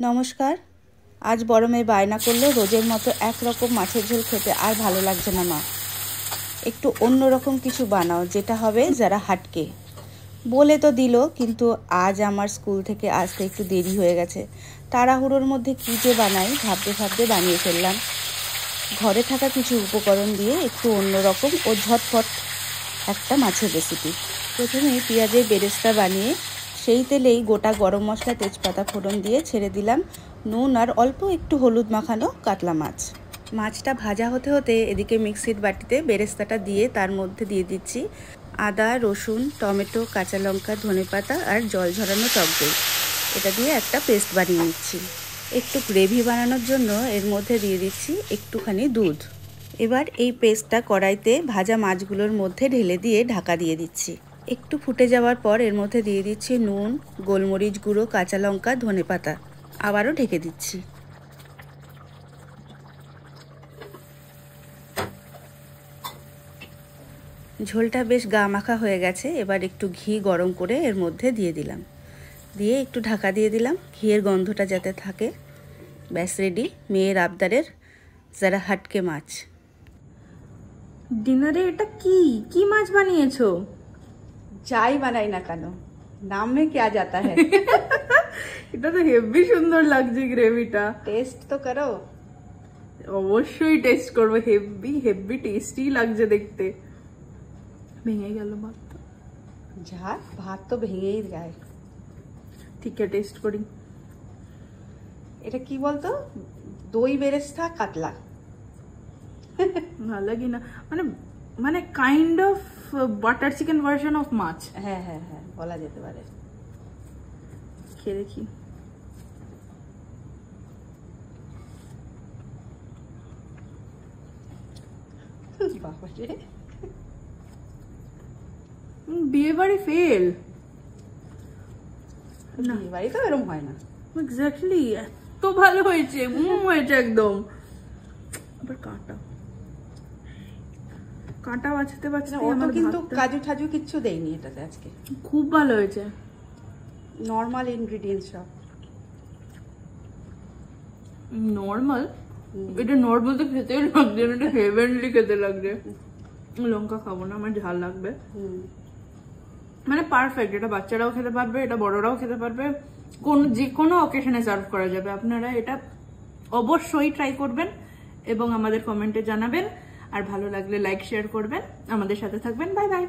নমস্কার। আজ বড় মেয়ে বায়না করলো রোজের মতো একরকম মাছের ঝোল খেতে আর ভালো লাগছে না মা, একটু অন্যরকম কিছু বানাও যেটা হবে যারা হাটকে। বলে তো দিল, কিন্তু আজ আমার স্কুল থেকে আসতে একটু দেরি হয়ে গেছে। তাড়াহুড়োর মধ্যে কী যে বানাই ভাবতে ভাবতে বানিয়ে ফেললাম। ঘরে থাকা কিছু উপকরণ দিয়ে একটু অন্যরকম ও ঝটপট একটা মাছের রেসিপি। প্রথমে পেঁয়াজের বেরেস্তা বানিয়ে সেই তেলেই গোটা গরম মশলা তেজপাতা ফোড়ন দিয়ে ছেড়ে দিলাম নুন আর অল্প একটু হলুদ মাখানো কাতলা মাছ। মাছটা ভাজা হতে হতে এদিকে মিক্সির বাটিতে বেরেস্তাটা দিয়ে তার মধ্যে দিয়ে দিচ্ছি আদা, রসুন, টমেটো, কাঁচা লঙ্কা, ধনেপাতা আর জল ঝরানো টক দই। এটা দিয়ে একটা পেস্ট বানিয়ে নিচ্ছি। একটু গ্রেভি বানানোর জন্য এর মধ্যে দিয়ে দিচ্ছি একটুখানি দুধ। এবার এই পেস্টটা কড়াইতে ভাজা মাছগুলোর মধ্যে ঢেলে দিয়ে ঢাকা দিয়ে দিচ্ছি। একটু ফুটে যাওয়ার পর এর মধ্যে দিয়ে দিচ্ছি নুন, গোলমরিচ গুঁড়ো, কাঁচা লঙ্কা, ধনেপাতা। আবারও ঢেকে দিচ্ছি। ঝোলটা বেশ গা মাখা হয়ে গেছে। এবার একটু ঘি গরম করে এর মধ্যে দিয়ে দিলাম, দিয়ে একটু ঢাকা দিয়ে দিলাম ঘিয়ের গন্ধটা যাতে থাকে। ব্যাস রেডি মেয়ের আবদারের যারা হাটকে মাছ। ডিনারে এটা কি কি মাছ বানিয়েছো? যাই বানাই না কেন, নাম মে क्या जाता है। এটা তো হেভি সুন্দর লাগছে গ্রেভিটা। টেস্ট তো করো। অবশ্যই টেস্ট করবো, হেভি হেভি টেস্টি লাগছে দেখতে। ভেঙে গেল ভাতটা। যা ভাত তো ভেঙেই যায়। ঠিক আছে টেস্ট করি। এটা কি বলতো, দই বেরেস্তা কাতলা। ভালো লাগে না, মানে মানে kind of butter chicken version of মাছ। হ্যাঁ হ্যাঁ হ্যাঁ, বলা যেতে পারে। খেয়ে দেখি। বাবা রে, বিয়ে বাড়ি ফেল। বিয়ে বাড়ি তো এরকম হয় না। এক্স্যাক্টলি, এত ভালো হয়েছে, হয়েছে একদম। আবার কাঁটা কাঁটা বাঁচতে বাঁচতে অত কিন্তু কাজু ঠাজু কিচ্ছু দেয়নি এটাতে আজকে। খুব ভালো হয়েছে, নর্মাল ইনগ্রেডিয়েন্টস সব। নর্মাল, এটা নর্মাল তো খেতেই লাগছে না, এটা হেভেনলি খেতে লাগছে। লঙ্কা খাবো না, আমার ঝাল লাগবে। মানে পারফেক্ট, এটা বাচ্চারাও খেতে পারবে, এটা বড়রাও খেতে পারবে, যে কোনো অকেশনে সার্ভ করা যাবে। আপনারা এটা অবশ্যই ট্রাই করবেন এবং আমাদের কমেন্টে জানাবেন। আর ভালো লাগলে লাইক শেয়ার করবেন, আমাদের সাথে থাকবেন। Bye bye.